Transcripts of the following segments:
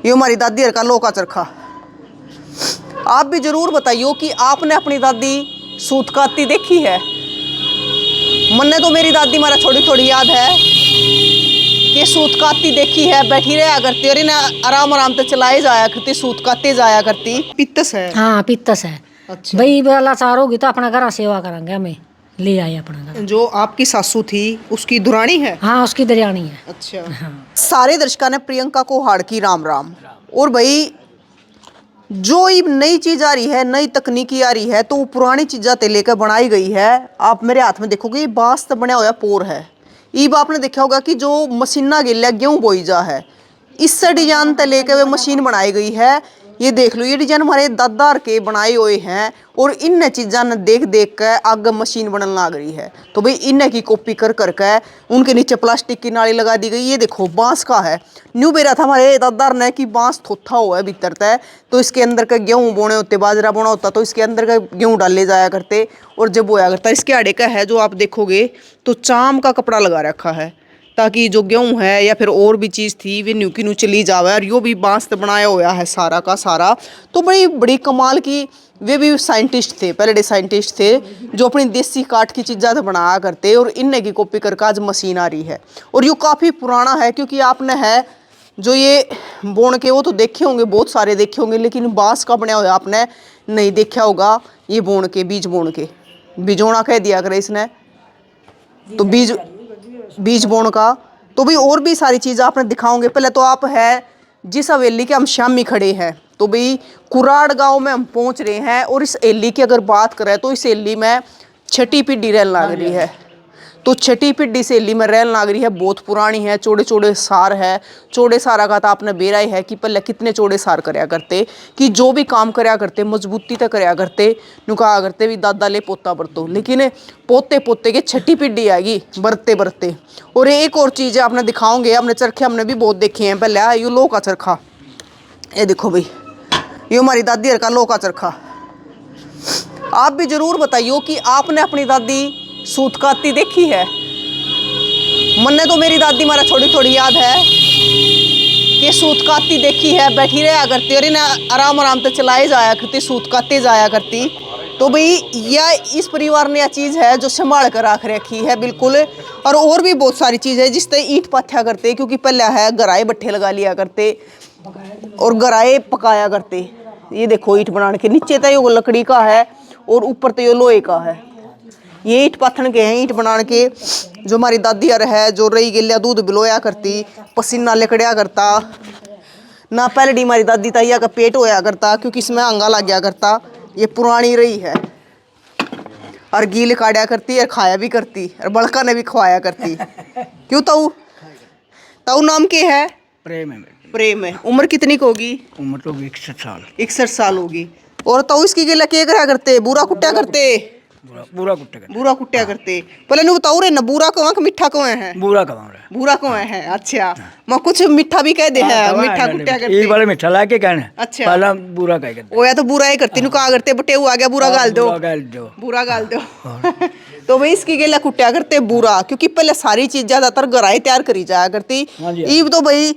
ये हमारी दादी का लौका चरखा। आप भी जरूर बताइयो कि आपने अपनी दादी सूत काटती देखी है। मन्ने तो मेरी दादी मारा थोड़ी थोड़ी याद है कि सूत काटती देखी है, बैठी रहा करती और इन्हें आराम आराम से चलाए जाया करती, सूत काटते जाया करती। पित्तस है। हाँ पित्तस है। अच्छा भाई बेला चार होगी तो अपना घर सेवा करेंगे, हमें ले आए अपना घर। जो आपकी सासू थी उसकी दुरानी है। हाँ उसकी दरियानी है। अच्छा हाँ। सारे दर्शकों ने प्रियंका को हाड़ की राम राम। और भाई जो ये नई चीज आ रही है, नई तकनीकी आ रही है, तो वो पुरानी चीजा ते लेकर बनाई गई है। आप मेरे हाथ में देखोगे ये बांस से बना हुआ पोर है। ईब आपने देखा होगा कि जो मशीना गिल्ला गेहूं बोई जा है, इससे डिजाइन ते लेकर वे मशीन बनाई गई है। ये देख लो, ये डिजाइन हमारे दादा के बनाए हुए हैं और इन चीज़ा ने देख देख कर आगे मशीन बनने लग रही है। तो भाई इन्हें की कॉपी कर करके उनके नीचे प्लास्टिक की नाली लगा दी गई। ये देखो बांस का है। न्यू बेरा था हमारे दादा ने कि बांस थोथा हुआ है भीतर तय, तो इसके अंदर का गेहूँ बोने होते, बाजरा बोना होता, तो इसके अंदर का गेहूँ डाले जाया करते और जब बोया करता। इसके आड़े का है जो आप देखोगे तो चाम का कपड़ा लगा रखा है ताकि जो गेहूँ है या फिर और भी चीज़ थी वे न्यू की न्यू चली जावे। और यो भी बांस से बनाया हुआ है सारा का सारा। तो बड़ी बड़ी कमाल की वे भी साइंटिस्ट थे, पहले साइंटिस्ट थे जो अपनी देसी काठ की चीज़ा तो बनाया करते और इन्हें की कॉपी करके आज मशीन आ रही है। और यो काफ़ी पुराना है क्योंकि आपने है जो ये बोन के वो तो देखे होंगे, बहुत सारे देखे होंगे, लेकिन बांस का बनाया हुआ आपने नहीं देखा होगा। ये बोन के बीज बोन के बिजोना कह दिया करे इसने, तो बीज बोन का। तो भाई और भी सारी चीज़ आपने दिखाओगे। पहले तो आप है जिस हवेली के हम शामी खड़े हैं, तो भाई कुराड़ गांव में हम पहुंच रहे हैं। और इस एली की अगर बात करें तो इस एली में छठी पीढ़ी रहने लग रही है। तो छठी पीढ़ी से एली में रहने लग रही है, बहुत पुरानी है। चौड़े चौड़े सार है। चौड़े सारा का तो आपने बेरा ही है कि पहले कितने चौड़े सार करया करते कि जो भी काम करया करते मजबूती तक करया करते। नु कहा करते भी दादा ले पोता बरतो, लेकिन पोते पोते के छठी पीढ़ी आएगी बरते बरते। और एक और चीज़ है आपने दिखाओगे, हमने चरखे हमने भी बहुत देखे हैं। पहले यू लो का चरखा, ये देखो भाई ये हमारी दादी का लो का चरखा। आप भी जरूर बताइयो कि आपने अपनी दादी सूत काटती देखी है। मन्ने तो मेरी दादी मारा थोड़ी थोड़ी याद है कि सूत काटती देखी है, बैठी रहा करती और इन्हें आराम आराम से चलाए जाया करती, सूत काटते जाया करती। तो भाई यह इस परिवार ने यह चीज़ है जो संभाल कर रख रखी है बिल्कुल। और भी बहुत सारी चीज़ है जिससे ईंट पाथ्या करते, क्योंकि पहले है गराए भट्ठे लगा लिया करते और गराए पकाया करते। ये देखो ईंट बनाने के नीचे तो ये लकड़ी का है और ऊपर तो ये लोहे का है। ये ईंट पाथन के हैं, ईंट बनाने के। जो हमारी दादी अर है जो रही गिलिया दूध बिलोया करती, पसीना लिकड़िया करता ना। पहले हमारी दादी ताइया का पेट होया करता क्योंकि इसमें अंगा लग गया करता। ये पुरानी रही है और गील काटा करती और खाया भी करती और बड़का ने भी खवाया करती। क्यों ताऊ? ताऊ नाम के है? प्रेम है। प्रेम है। उम्र कितनी की होगी? उम्र तो 61 साल। 61 साल होगी। और ताऊ इसकी गिला क्या करा करते? बुरा कुट्टा करते? बुरा कुट्टे करते। बुरा कुट्टिया करते। पहले नु बताओ रे ना, बुरा कौन का मिठा कौन है? बुरा कमाओ रे। बुरा कौन है? अच्छा मैं कुछ मिठा भी कह दे है, मिठा कुट्टिया करते। ये वाले मिठा लाके कहने। अच्छा पहला बुरा कह करते। ओ या तो बुरा ही करती नु कहा करते बटे आ गया बुरा गाल दो, बुरा गाल दो। तो भाई इसकी गेला कुट्टिया करते बुरा, क्योंकि पहले सारी चीज ज्यादातर गराई तैयार करी जाया करती। ईब तो भाई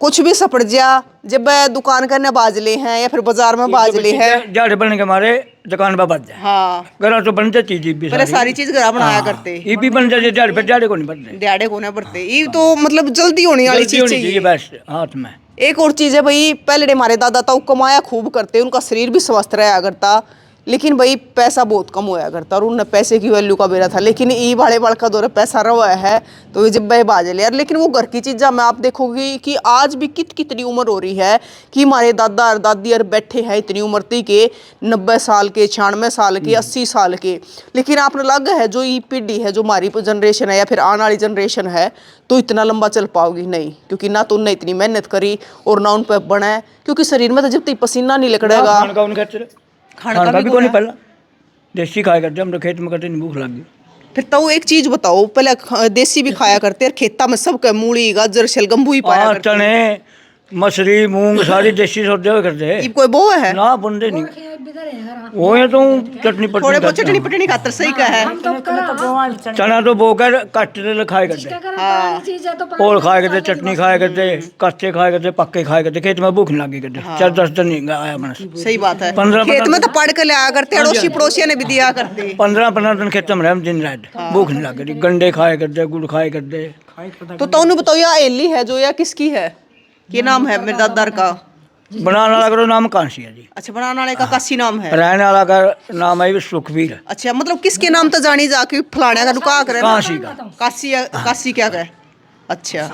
कुछ भी सपड़ जा, जब दुकान करने बाजले हैं या फिर बाजार में बाजले हैं जाड़े बनने के मारे दुकान पर बच जाए। हाँ घर तो बन जाती चीज भी, पहले सारी चीज घर बनाया करते। ये भी बन जाती जाड़े पे, जाड़े को नहीं बनते, दिहाड़े को ना बढ़ते। ये तो मतलब जल्दी होने वाली चीज चाहिए बस हाथ में। एक और चीज है भाई, पहले हमारे दादा ताऊ कमाया खूब करते, उनका शरीर भी स्वस्थ रहा करता, लेकिन भाई पैसा बहुत कम होया करता और उन्हें पैसे की वैल्यू का बेरा था। लेकिन ई वाले बड़का दौरे पैसा रहा है तो ये जब भाई बाजे ले यार। लेकिन वो घर की चीज़ा में आप देखोगे कि आज भी कितनी उम्र हो रही है कि हमारे दादा और दादी और बैठे हैं इतनी उम्र तक के 90 साल के, 96 साल के, 80 साल के। लेकिन आपने लग है जो ये पीढ़ी है जो हमारी जनरेशन है या फिर आने वाली जनरेशन है तो इतना लंबा चल पाओगी नहीं, क्योंकि ना तो उनने इतनी मेहनत करी और ना उन पर बना है, क्योंकि शरीर में तो जब तक पसीना नहीं निकलेगा। खाना का भी नहीं, पहला देसी खाया करते हम तो, खेत में करते नहीं, भूख लग गई। फिर तो एक चीज बताओ, पहले देसी भी खाया करते और खेता में सब मूली गाजर शलगम भी पाया करते। चने मछली मूंग सारी देसी सौदे हुए करते ये कोई वो है ना बुनते नहीं वो है तो चटनी थोड़े पटनी बहुत चटनी पटनी खातर सही का है चना तो बोकर कट्टे खाए करते और खाए करते चटनी खाए करते कच्चे खाए करते पक्के खाए करते खेत में भूख नहीं लगी करते 4-10 दिन नहीं आया मन सही बात है 15 खेत में तो पढ़ के ले आया करते अड़ोसी पड़ोसिया ने भी दिया करते 15 दिन खेत में रहे दिन रात भूख नहीं लग रही गंडे खाए करते गुड़ खाए करते तो तोनु बताओ या एली है जो या किसकी है क्या नाम है मेरे दादार का बनाने वाला का नाम कांसी है जी अच्छा बनाने वाले का काशी नाम है रहने वाला का नाम है सुखबीर अच्छा मतलब किसके नाम तो जानी जाके फलाने का रुका करे काशी का काशी क्या कहे अच्छा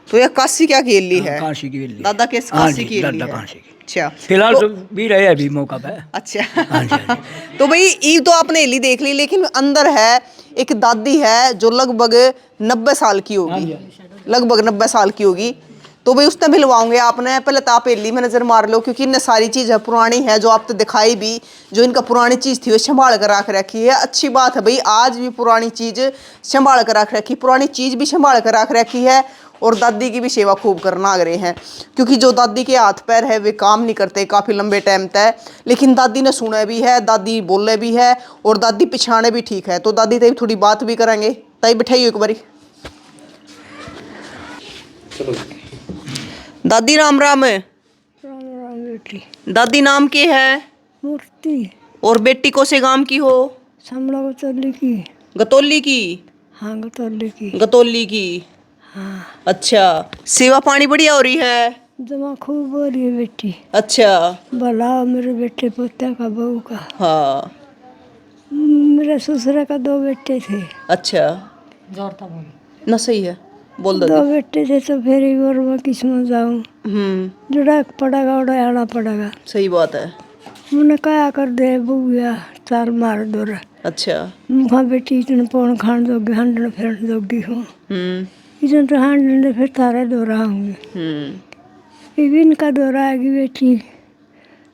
तो यह काशी क्या की एली है काशी की बिल्ली दादा के हाँ काशी जी की एली दादा है काशी की अच्छा फिलहाल तो भी रहे अभी मौका पे अच्छा हाँ जी हाँ जी तो भाई ये तो आपने एली देख ली लेकिन अंदर है एक दादी है जो लगभग 90 साल की होगी लगभग 90 साल की होगी तो भाई उसने मिलवाओगे आपने पहले तो आप एली में नजर मार लो क्योंकि इनने सारी चीज़ है पुरानी है जो आप तो दिखाई भी जो इनका पुरानी चीज़ थी वो संभाल कर रख रखी है अच्छी बात है भाई आज भी पुरानी चीज़ संभाल कर रख रखी पुरानी चीज़ भी संभाल कर रख रखी है और दादी की भी सेवा खूब करना आ रहे हैं क्योंकि जो दादी के हाथ पैर है वे काम नहीं करते काफ़ी लंबे टाइम तक लेकिन दादी ने सुना भी है दादी बोले भी है और दादी पिछाने भी ठीक है तो दादी तभी थोड़ी बात भी करेंगे तभी बिठाइए एक बारी दादी राम राम बेटी दादी नाम के है मूर्ति और बेटी को से गांव की हो समला गतौली की गतौली की हाँ गतौली की गतौली की हाँ अच्छा सेवा पानी बढ़िया हो रही है जमा खूब हो रही है बेटी अच्छा भला मेरे बेटे पोते का बहू का हाँ मेरे ससुर का 2 बेटे थे अच्छा ना सही है बोल दो 2 बेटे थे तो फिर एक बार मैं किस्मत जाऊँ जुड़ा पड़ेगा उड़ा आना पड़ेगा सही बात है मैंने कहा कर दे बुआ चार मार दो अच्छा मुखा बेटी इतने पौन खान दोगी हंडन फिर दोगी हूँ इतने तो हंडन फिर तारे दो रहाऊंगी ये भी इनका दौरा आएगी बेटी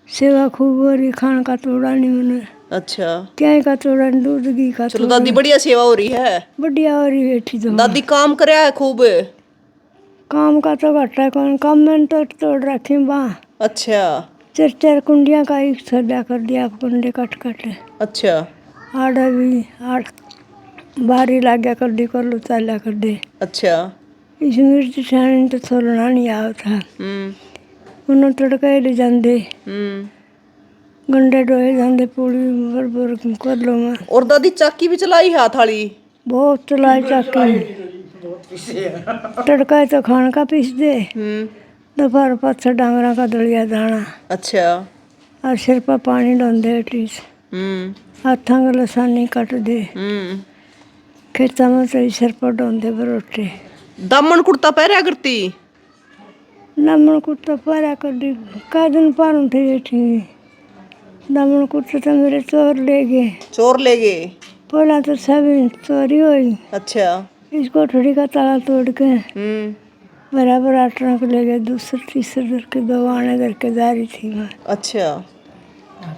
सेवा खूब हो रही खान का तोड़ा नहीं मैंने अच्छा क्या का तोड़ा दूध घी का चलो दादी बढ़िया सेवा हो रही है बढ़िया हो रही बेटी तो दादी काम कराया है खूब काम का तो घटा है कौन काम मैंने तो तोड़ रखी बाँ अच्छा 4 कुंडियाँ का एक सजा कर दिया आप कुंडे कट कट अच्छा आड़ा भी आठ बारी लाग गया कर दी कर लो चाला कर दे अच्छा इस मिर्च छाने तो छोड़ना नहीं आया था उन्होंने तड़का ले जाते गंडे डोए जाते पूरी बर कर लो मैं और दादी चाकी भी चलाई है थाली बहुत चलाई चाकी तड़का तो खान का पीस दे दोपहर पत्थर डांगरा का दलिया दाना अच्छा और सिर पर पानी डाल दे टीस हाथों का लसानी कट दे खेता में तो सिर पर डाल दे बरोटे दामन कुर्ता पहरा करती दामन कुर्ता पहरा कर दी का दिन पारू थे बैठी दामन कुर्ता तो मेरे चोर ले गए पहला तो सब चोरी हुई अच्छा इसको थोड़ी का ताला तोड़ के बराबर 8 ट्रक ले गए दूसरे तीसरे दर के 2 आने दर के जा रही थी मैं अच्छा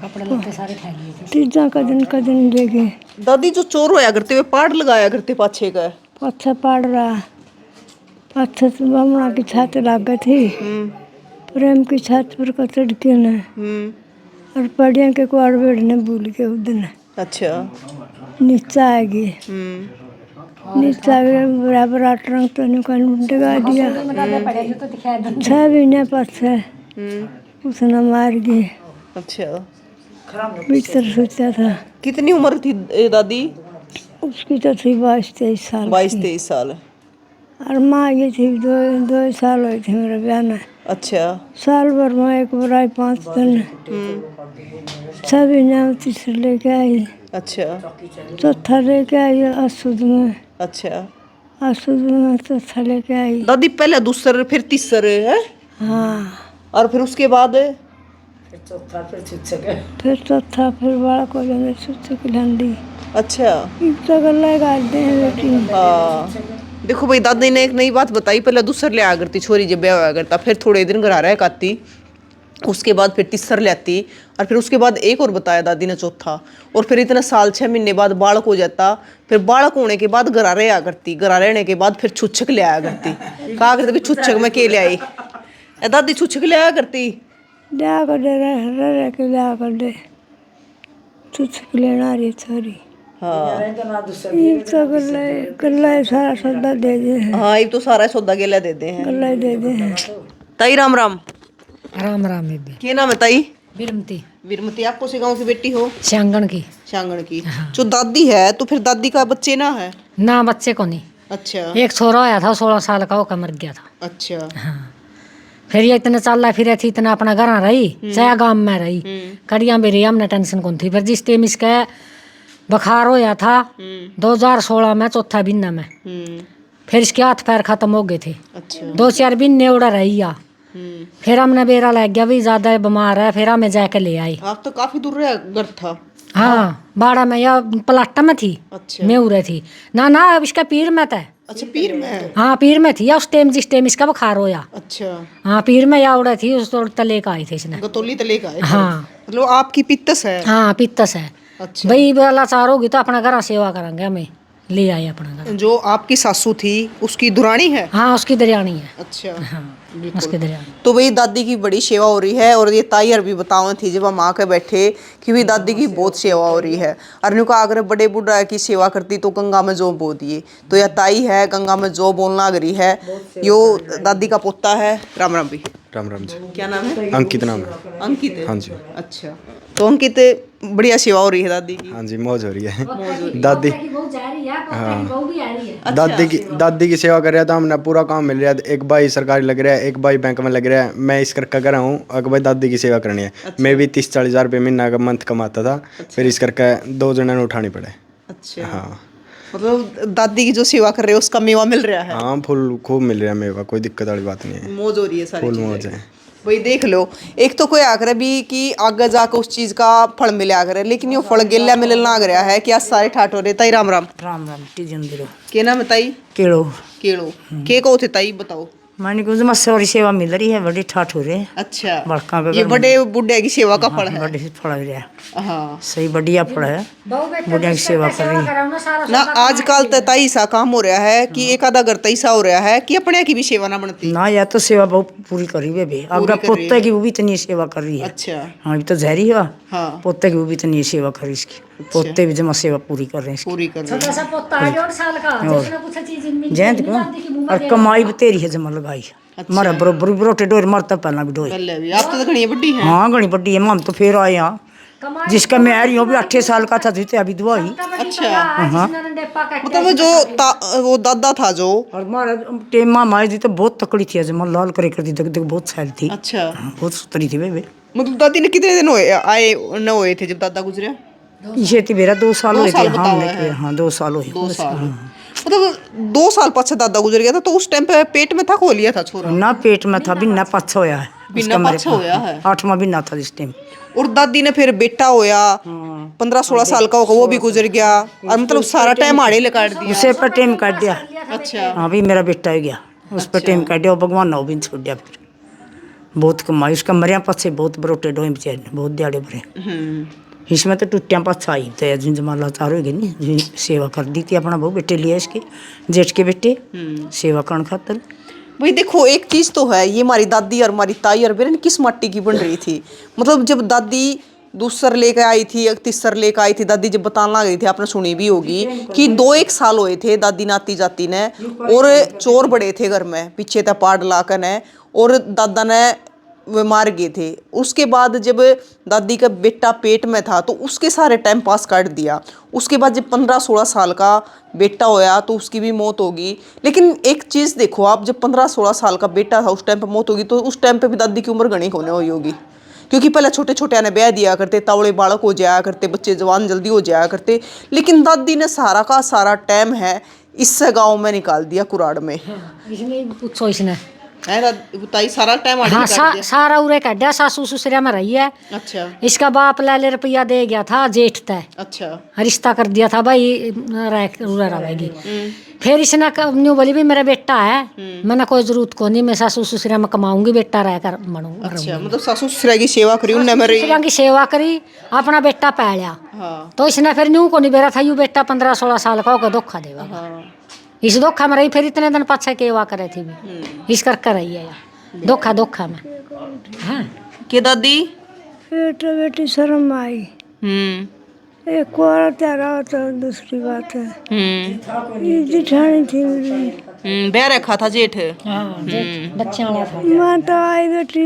कपड़े लत्ते सारे खा लिए तीजा का दिन ले गए दादी जो चोर होया करते हुए पाड़ लगाया करते पाछे का अच्छा पाड़ रहा अच्छा तो बमना की छत लग गई थी प्रेम की छत पर का चढ़के ने और पड़िया के कुआड़ बैठने भूल के उस दिन अच्छा नीचा आ गई नीचा बराबर 8 रंग तो निकाल डगा दिया 6 महीने पाछे उसने मार दी अच्छा भीतर सोचा था कितनी उम्र थी दादी उसकी तो थी 22-23 साल 22-23 साल और माँ ये थी 2 साल हुए थे मेरे ब्याह में अच्छा साल भर में एक बार आई 5 दिन 6 महीने तीसरे लेके आई अच्छा चौथा लेके आई असुद में अच्छा असुद में चौथा लेके आई दादी पहले दूसरे फिर तीसरे है हाँ और फिर उसके बाद फिर चौथा फिर बड़ा को जाने छुच्छे की लंडी अच्छा एक तो गल्ला गाड़ते हैं बेटी हाँ देखो भाई दादी ने एक नई बात बताई पहले दूसर ले आ करती छोरी जब ब्याह होया करता फिर थोड़े दिन घर आ रहा है काती उसके बाद फिर तीसर ले आती और फिर उसके बाद एक और बताया दादी ने चौथा और फिर इतना साल 6 महीने बाद बालक हो जाता फिर बालक होने के बाद गरारे आ करती गरारे रहने के बाद फिर छुच्छक ले आया करती कहा करते भी छुच्छक में के ले आई दादी छुछ के लिया करती। लिया कर दे रह के लिया कर दे तुझ लेना रही सारी हाँ ये तो गल्ला सारा सौदा दे दे हाँ, ये तो सारा सौदा गेला दे दे हैं। गल्ला दे दे ताई राम राम। राम राम बेबी क्या नाम है ताई? बिरमती वीरमती। आप कौन से गांव की बेटी हो? श्यांगण की शांगण की। जो दादी है तो फिर दादी का बच्चे ना है? ना बच्चे को नहीं। अच्छा एक छोरा आया था 16 साल का, वो मर गया था। अच्छा। हाँ फिर ये इतने चल फिर थी, इतना अपना घर रही चाहे गांव में रही कड़िया भी रही, हमने टेंशन कौन थी। फिर जिस टाइम इसका बुखार होया था 2016 में चौथा महीना में, फिर इसके हाथ पैर खत्म हो गए थे। अच्छा। 2-4 महीने उड़ा रही या फिर हमने बेरा लग गया भी ज्यादा बीमार है, फिर हमें जाके ले आई। आप तो काफी दूर रहा घर था। हाँ बाड़ा में या पलाटा में थी। अच्छा। मैं उरे थी ना ना, अब इसका पीर में था। अच्छा पीर में। हाँ पीर में थी या उस टाइम जिस टाइम इसका बुखार होया। अच्छा। हाँ पीर में या उड़े थी, उस तले का आई थे इसने। गतौली तले का है। हाँ मतलब आपकी पित्तस है। हाँ पित्तस है। अच्छा। भाई बेला चार होगी तो अपना घर सेवा करेंगे, हमें ले आए अपना घर। जो आपकी सासू थी उसकी दुरानी है? हाँ उसकी दरियानी है। अच्छा। हाँ बिल्कुल। उसकी दरियानी। तो भाई दादी की बड़ी सेवा हो रही है। और ये ताई और भी बताओ थी जब हम आके बैठे कि भाई दादी की बहुत सेवा हो रही है। अरनू का अगर बड़े बुढ़ा की सेवा करती तो गंगा में जो बो दिए, तो यह ताई है गंगा में जो बोलना गरी है। यो दादी का पोता है। राम राम भी। राम राम जी। क्या नाम है? अंकित नाम है। अंकित है? हाँ जी। अच्छा। तो अंकित बढ़िया सेवा हो रही है दादी की। हाँ जी मौज हो रही है। दादी अच्छा। दादी की सेवा कर रहा था हमने, पूरा काम मिल रहा है। एक भाई सरकारी लग रहा है, एक भाई बैंक में लग रहा है, मैं इस करके कर रहा हूँ। अगर भाई दादी की सेवा करनी है। मैं भी 30-40 हज़ार रुपये महीना का मंथ कमाता था। फिर इस करके 2 जने ने उठानी पड़े। अच्छा। हाँ मतलब दादी की जो सेवा कर रहे हो उसका मेवा मिल रहा है। हाँ फुल खूब मिल रहा है मेवा, कोई दिक्कत वाली बात नहीं है। मौज हो रही है सारी फुल चीजें। मौज है। भाई देख लो, एक तो कोई आकर भी कि आगे जाकर उस चीज का फल मिले आकर, लेकिन ये फल गेला मिलना आ गया है कि आज सारे ठाट हो रहे। ताई राम राम। राम राम टीजंदिरो के नाम है ताई? केड़ो केड़ो। के को थे ताई बताओ? मानी को मस्सोरी सेवा मिल रही है, बड़ी ठाठ हो रही है। अच्छा। बड़का ये बड़े बुढ़े की सेवा का फल है। बड़ी फल है। हाँ सही बढ़िया फल है, बुढ़िया की सेवा कर रही है। ना आजकल तो ताई सा काम हो रहा है कि एक आधा घर तई सा हो रहा है कि अपने की भी सेवा ना बनती ना या तो सेवा बहुत पूरी करी है बे, अब पोते की वो भी इतनी सेवा कर रही है। अच्छा। हाँ ये तो जहरी है। हाँ पोते की वो भी इतनी सेवा करी इसकी, पोते भी जमा सेवा पूरी कर रहे हैं इसकी। पूरी कर रही है। जयंत को और कमाई भी तेरी है जमा लगाई। मारा बरोबर भी रोटे डोर मरता पहला भी डोर। पहले भी आप तो घनी बड़ी है। हाँ घनी बड़ी है, हम तो फिर आए यहाँ जिसका मैं आ रही हूँ भी 8 साल का था जीते अभी दुआई। अच्छा। हाँ मतलब वो जो वो दादा था जो। और मारा टेम मामा जी तो बहुत तकड़ी थी, जमा लाल करे करती देख देख बहुत सैल थी। अच्छा। हाँ, बहुत सुतरी थी वे। मतलब दादी ने कितने दिन हुए आए न हुए थे जब दादा गुजरे? ये थी मेरा 2 साल 2 हुए थे। साल हाँ बताओ हमने है। किए, हाँ 2 साल हुए। 2 साल। मतलब 2 साल पाछे दादा गुजर गया था तो उस टाइम पे पेट में था खो लिया था छोरा? ना पेट में था, बिना पाछा होया है। बिना पाछा होया है। 8वां बिना था इस टाइम। और दादी ने फिर बेटा होया 15-16 साल का होगा, वो भी गुजर गया। और मतलब सारा टाइम आड़े ले काट दिया। उसे पर टाइम काट दिया। अच्छा। हाँ भी मेरा बेटा हो गया, उस पर टाइम काट दिया। भगवान ने वो भी छोड़ दिया। फिर बहुत कमाई उसका, मरिया पाछे बहुत बरोटे डोए बेचारे, बहुत दिहाड़े भरे। इसमें तो टुटिया पाछा आई तो जिन जमाला चार हो गई नहीं, सेवा कर दी थी अपना बहु बेटे लिए इसके जेठ के बेटे सेवा करने खातर। भाई देखो एक चीज तो है, ये हमारी दादी और हमारी ताई और बहन किस मट्टी की बन रही थी। मतलब जब दादी दूसर लेकर आई थी या तीसर लेकर आई थी, दादी जब बताने लगी थी, आपने सुनी भी होगी कि 2-1 साल हुए थे दादी नाती जाती ने, और चोर बड़े थे घर में पीछे था पाड़ लाकर ने, और दादा ने वे मार गए थे। उसके बाद जब दादी का बेटा पेट में था तो उसके सारे टाइम पास काट दिया। उसके बाद जब 15-16 साल का बेटा होया तो उसकी भी मौत होगी। लेकिन एक चीज़ देखो आप, जब 15-16 साल का बेटा था उस टाइम पे मौत होगी, तो उस टाइम पे भी दादी की उम्र घनी होने हुई होगी, क्योंकि पहले छोटे छोटे आने ब्याह दिया करते, तावड़े बालक हो जाया करते, बच्चे जवान जल्दी हो जाया करते। लेकिन दादी ने सारा का सारा टाइम है इससे गाँव में निकाल दिया कुराड़ में। इसमें पूछो इसने है ताई सारा टाइम हाँ सारा उरे काट दिया। सासू ससुरिया में रही है। अच्छा। इसका बाप ले रुपया दे गया था जेठ तय। अच्छा। रिश्ता कर दिया था भाई रहेगी। फिर इसने न्यू बोली भी मेरा बेटा है, मैंने कोई जरूरत को नहीं, मैं सासू ससुरिया में कमाऊंगी, बेटा रहकर बनूंगा। अच्छा। मतलब सासू ससुरिया की सेवा करी उन्हें, मेरी की सेवा करी, अपना बेटा पाया। हाँ। तो इसने फिर न्यू को नहीं बेरा था, यू बेटा 15-16 साल का होगा धोखा देगा। हाँ। इस धोखा में रही, फिर इतने दिन पाछे केवा करे थी भी इस कर रही है। धोखा धोखा में। हाँ के दादी? पेट बेटी शर्म आई। एक को त्यारा होता दूसरी बात है। ये जिठानी थी मेरी। ब्याह रखा था जेठ। हाँ बच्चा वाला था। माँ तो आई बेटी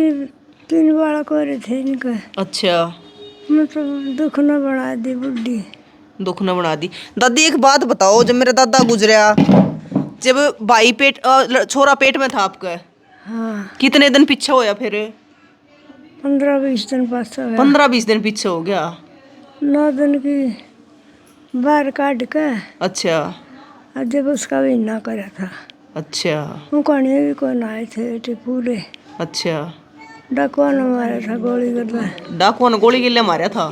3 बालक हो रहे थे इनका। अच्छा, मतलब दुख न बना दी बुढ़ी। दुख न बना दी। दादी एक बात बताओ, जब मेरा दादा गुजरा, जब भाई छोरा पेट में था आपका, हाँ कितने दिन पीछे होया फिर? 15-20 दिन पास हो गया। 15-20 दिन पीछे हो गया। 9 दिन की बाहर काट के। अच्छा और जब उसका भी ना करा था। अच्छा वो कहानी भी कौन आए थे बेटे पूरे। अच्छा। डाकुआ ने मारा था गोली कर। डाकुओं ने गोली गिल्ले मारा था।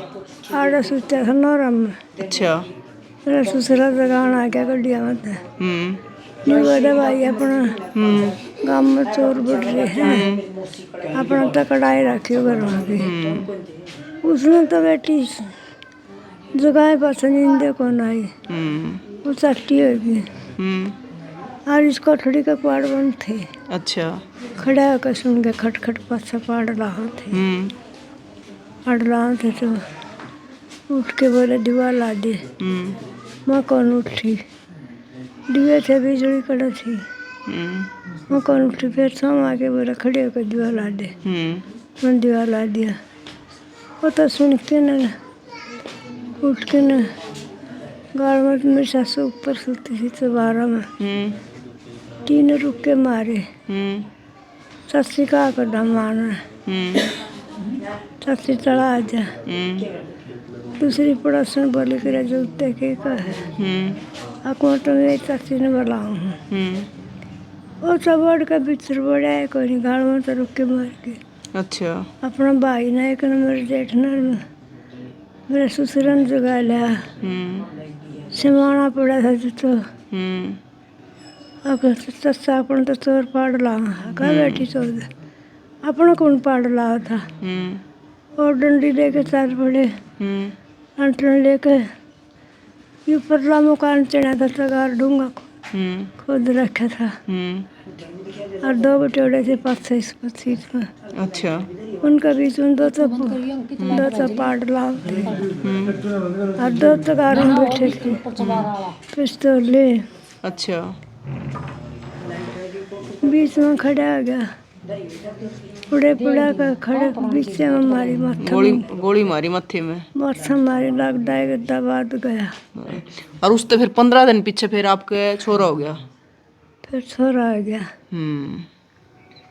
आड़ा सोचा था नौरम में। अच्छा। मेरा ससुरा जगान आ गया गड्डिया मत। नहीं बड़े भाई अपना गाँव में चोर बढ़ रहे हैं, अपना टकड़ाई रखियो घर में। उसने तो बेटी जगह पास नींदे कौन आई। वो चट्टी होगी। और इसको थोड़ी का पाड़ बंद थे। अच्छा। खड़ा होकर सुन के खटखट पाछा पाड़ रहा थे। पाड़ रहा थे तो उठ के बोले दीवार ला दे। माँ कौन उठी? दिए थे बिजली कड़ा थी। माँ कौन उठी? फिर शाम आके बोला खड़े होकर दीवार ला दे। मैं दीवार ला दिया। वो तो सुन के न उठ के न गाड़ में मेरी सासू ऊपर सोती थी तो 12 में 3 रुक के मारे। सस्सी का कड़ा मारना। सस्सी चढ़ा आ जा। दूसरी पड़ोसन बोली करे जूते के का है। अकोटो में सस्सी ने बुलाऊं हूँ। वो सब बढ़ का बिचर बड़ा है कोई नहीं, गाड़ में तो रुक के मार के। अच्छा। अपना भाई ना एक मेरे जेठ ने मेरे ससुर ने जगा लिया। सिमाना पड़ा था तो अगर सस्सा अपन तो चोर पाड़ ला कहा बैठी चोर दे अपना कौन पाड़ ला था। और डंडी लेके 4 पड़े अंटन लेके ये परला मकान चढ़ा था तगार डूंगा खुद रखा था। और 2 बटेड़े थे 5-6 पच्चीस में। अच्छा। उनका बीच में 2 तो पाड़ लाओ थे और 2 तगारों में बैठे थे पिस्तौल ले। अच्छा। बीच में खड़ा हो गया। पुड़े का खड़े बीच में मारी माथा गोली मारी माथे में। माथा मारी लग डाय गद्दा बाद गया। और उससे फिर 15 दिन पीछे फिर आपके छोरा हो गया। फिर छोरा आ गया।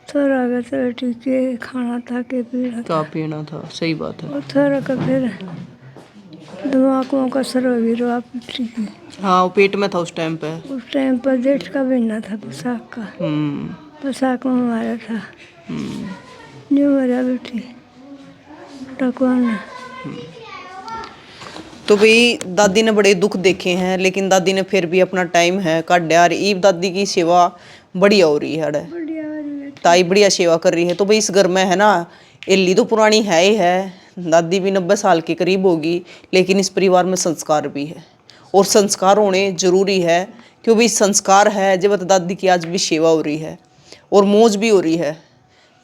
छोरा आ गया तो बेटी के खाना था के पीना क्या पीना था, सही बात है। वो छोरा का फिर दिमाग में कसर हो गई रो पिटी की। हाँ वो पेट में था उस टाइम पे। उस टाइम पर जेठ का महीना था बैसाख का। बैसाख में मारा था। न्यू मरा बेटी डाकुआ ने। तो भाई दादी ने बड़े दुख देखे हैं, लेकिन दादी ने फिर भी अपना टाइम है काटा। और ईब दादी की सेवा बढ़िया हो रही है। ताई बढ़िया सेवा कर रही है। तो भाई इस घर में है ना, एली तो पुरानी है ही है, दादी भी 90 साल के करीब होगी, लेकिन इस परिवार में संस्कार भी है और संस्कार होने जरूरी है। क्योंकि संस्कार है जब दादी की आज भी सेवा हो रही है और मौज भी हो रही है।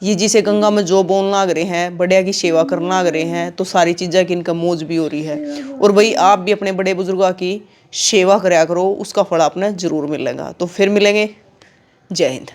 ये जिसे गंगा में जो बोलना लग रहे हैं, बढ़िया की सेवा करना लग रहे हैं, तो सारी चीज़ें की इनका मौज भी हो रही है। और भाई आप भी अपने बड़े बुजुर्गों की सेवा कराया करो, उसका फल आपने जरूर मिलेगा। तो फिर मिलेंगे। जय हिंद।